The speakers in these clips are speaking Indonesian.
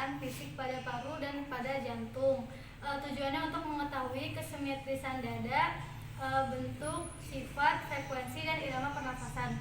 pemeriksaan fisik pada paru dan pada jantung. Tujuannya untuk mengetahui kesimetrisan dada, bentuk, sifat, frekuensi, dan irama pernafasan.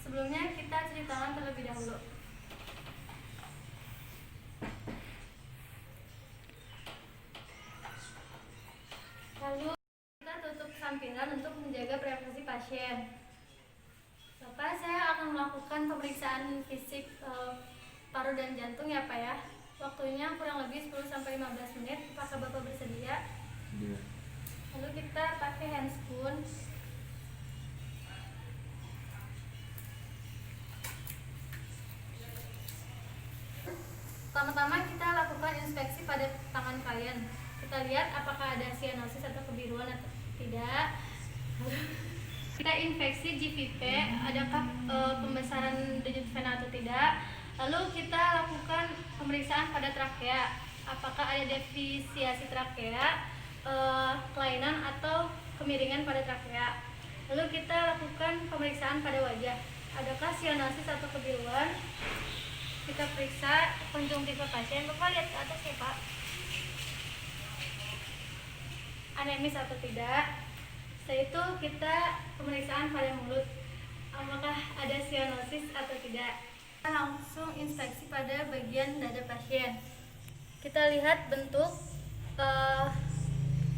Sebelumnya kita cuci tangan terlebih dahulu. Lalu kita tutup sampiran untuk menjaga privasi pasien. Bapak, saya akan melakukan pemeriksaan fisik paru dan jantung ya Pak ya. Waktunya kurang lebih 10-15 menit. Apakah Bapak bersedia? Iya. Lalu kita pakai handscoon. Pertama-tama kita lakukan inspeksi pada tangan klien. Kita lihat apakah ada sianosis atau kebiruan atau tidak. Kita infeksi GVP, adakah pembesaran denyut vena atau tidak. Lalu kita lakukan pemeriksaan pada trakea, apakah ada defisiasi trakea, kelainan atau kemiringan pada trakea. Lalu kita lakukan pemeriksaan pada wajah, adakah sianosis atau kebiruan. Kita periksa konjungtiva pasien. Bapak lihat ke atas ya Pak, anemis atau tidak. Setelah itu kita pemeriksaan pada mulut, apakah ada sianosis atau tidak. Kita langsung inspeksi pada bagian dada pasien. Kita lihat bentuk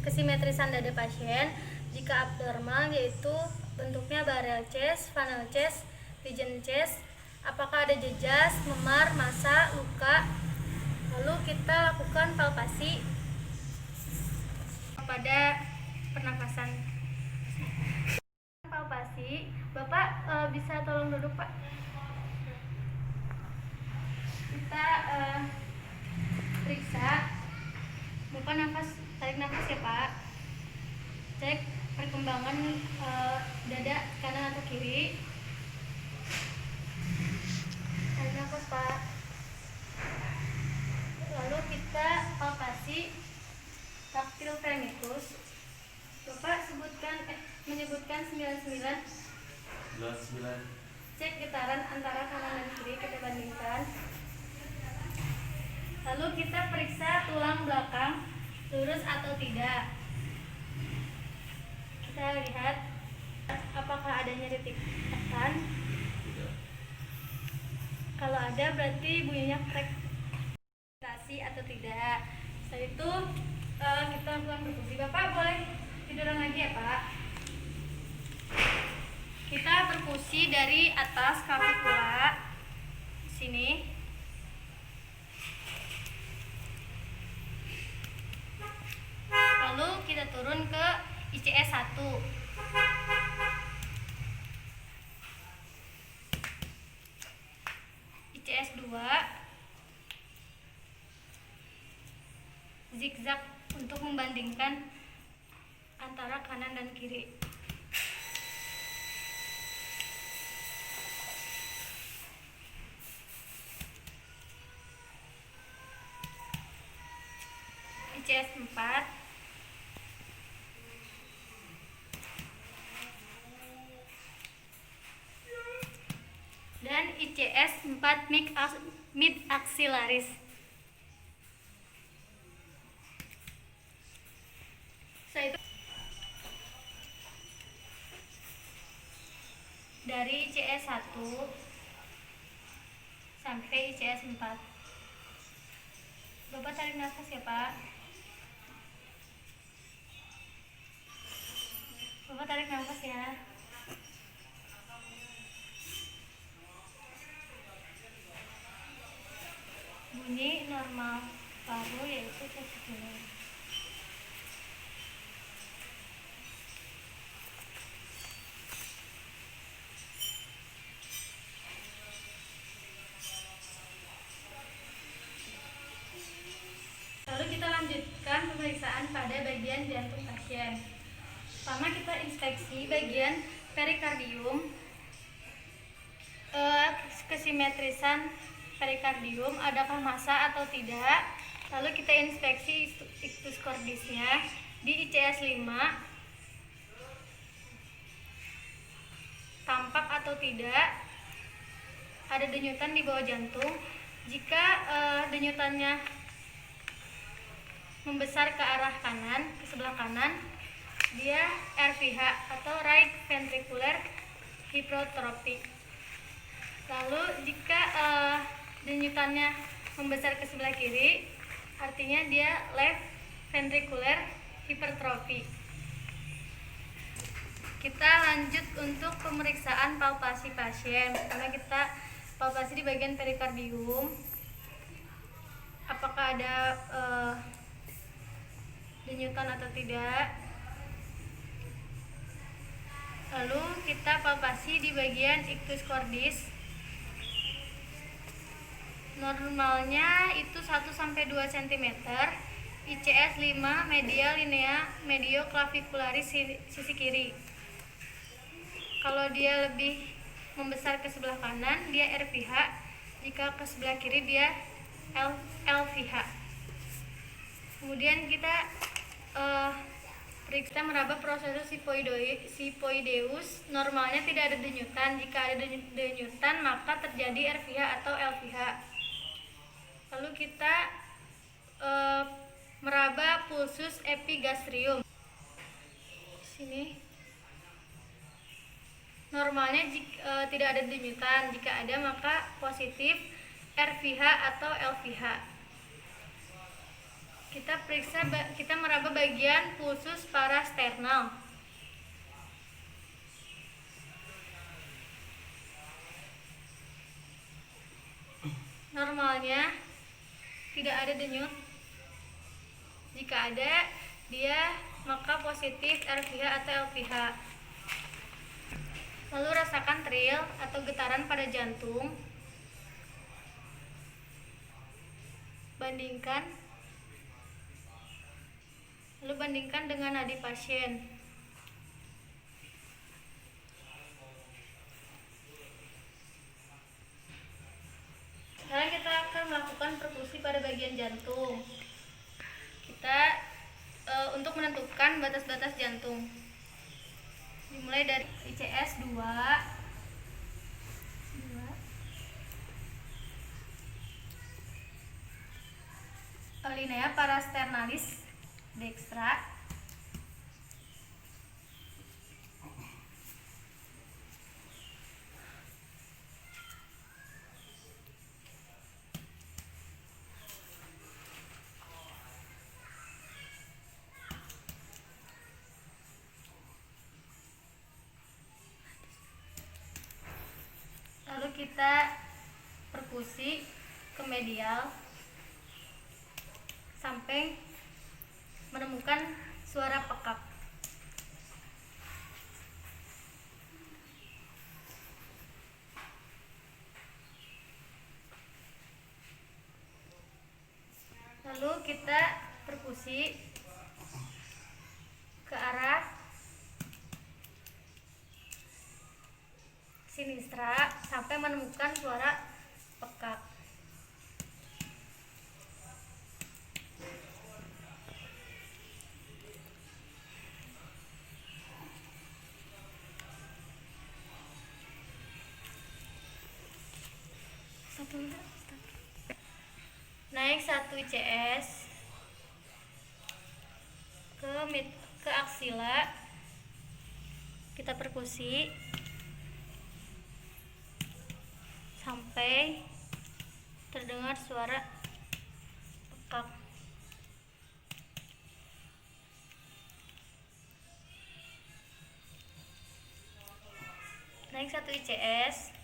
kesimetrisan dada pasien. Jika abnormal yaitu bentuknya barrel chest, funnel chest, pigeon chest. Apakah ada jejas, memar, massa, luka. Lalu kita lakukan palpasi pada pernafasan. Palpasi, Bapak bisa tolong duduk Pak. Kita periksa. Bapak tarik nafas ya Pak. Cek perkembangan dada kanan atau kiri. Tarik nafas Pak. Lalu kita palpasi taktil femicus. Bapak menyebutkan 99. Cek getaran antara kanan dan kiri, kita bandingkan. Lalu kita periksa tulang belakang lurus atau tidak. Kita lihat apakah ada nyeri tekan. Kalau ada berarti bunyinya krek atau tidak. Setelah itu kita lakukan perkusi. Bapak boleh tiduran lagi ya Pak. Kita perkusi dari atas clavicula sini. Lalu kita turun ke ICS 1. ICS 2. Zigzag untuk membandingkan antara kanan dan kiri. ICS 4. Dan ICS 4 mid axillaris. Dari ICS 1 sampai ICS 4. Bapak tarik nafas ya Pak. Bapak tarik nafas ya. Bunyi normal paru yaitu testicular. Lalu kita lanjutkan pemeriksaan pada bagian jantung pasien. Pertama kita inspeksi bagian perikardium, kesimetrisan perikardium, adakah massa atau tidak. Lalu kita inspeksi ictus cordisnya di ICS 5, tampak atau tidak ada denyutan di bawah jantung. Jika denyutannya membesar ke arah kanan, ke sebelah kanan, dia RVH atau right ventricular hypertrophy. Lalu jika denyutannya membesar ke sebelah kiri, artinya dia left ventricular hypertrophy. Kita lanjut untuk pemeriksaan palpasi pasien. Pertama kita palpasi di bagian perikardium. Apakah ada denyutan atau tidak. Lalu kita palpasi di bagian ictus cordis. Normalnya itu 1-2 cm. ICS 5, medial linea medio clavicularis sisi kiri. Kalau dia lebih membesar ke sebelah kanan, dia RVH. Jika ke sebelah kiri, dia LVH. Kemudian kita periksa meraba prosesus sipoideus. Normalnya tidak ada denyutan. Jika ada denyutan, maka terjadi RVH atau LVH. Lalu kita meraba pulsus epigastrium. Sini. Normalnya tidak ada denyutan. Jika ada, maka positif RVH atau LVH. Kita meraba bagian pulsus parasternal. Normalnya tidak ada denyut. Jika ada, dia maka positif RVH atau LVH. Lalu rasakan trill atau getaran pada jantung. Bandingkan dengan nadi pasien. Sekarang kita akan melakukan perkusi pada bagian jantung. Kita untuk menentukan batas-batas jantung. Dimulai dari ICS 2, linea parasternalis dextra, lalu kita perkusi ke medial sampai menemukan suara pekak. Lalu kita perkusi ke arah sinistra sampai menemukan suara pekak. Naik 1 ICS ke aksila, kita perkusi sampai terdengar suara pekak. Naik 1 ICS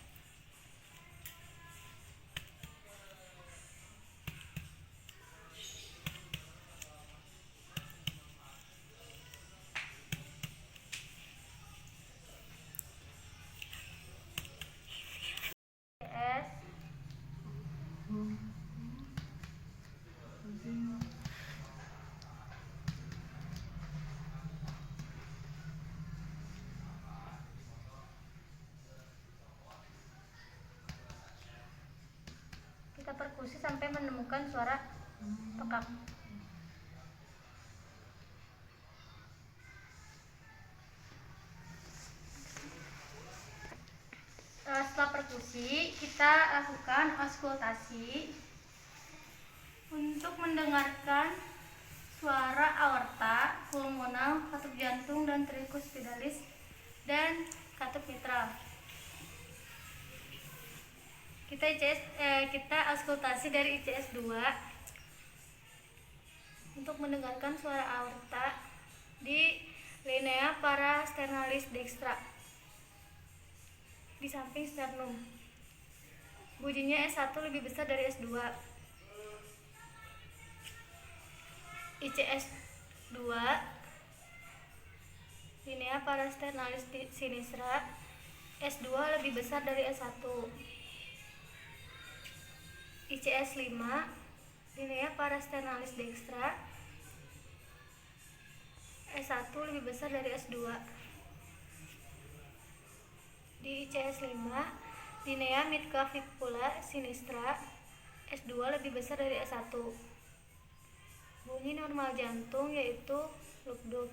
kita perkusi sampai menemukan suara pekak. Setelah perkusi transfusi, kita lakukan auskultasi untuk mendengarkan suara aorta, pulmonal, katup jantung dan tricuspidalis dan katup mitral. Kita auskultasi dari ICS 2 untuk mendengarkan suara aorta di linea parasternalis dextra di samping sternum. Bunyinya S1 lebih besar dari S2. ICS 2 linea parasternalis sinistra, S2 lebih besar dari S1. ICS 5 linea parasternalis dextra, S1 lebih besar dari S2. Di ICS 5 linea midclavicula sinistra, S2 lebih besar dari S1. Bunyi normal jantung yaitu lugduk.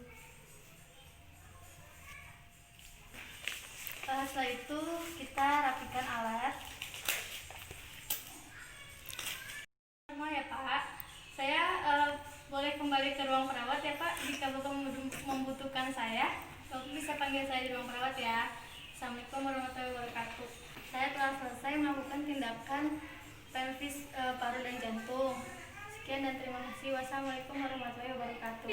Setelah itu kita rapikan alat. Semua ya Pak, saya boleh kembali ke ruang perawat ya Pak. Jika Bapak membutuhkan saya, Bapak bisa panggil saya di ruang perawat ya. Assalamualaikum warahmatullahi wabarakatuh. Saya telah selesai melakukan tindakan pelvis, paru dan jantung. Sekian dan terima kasih. Wassalamualaikum warahmatullahi wabarakatuh.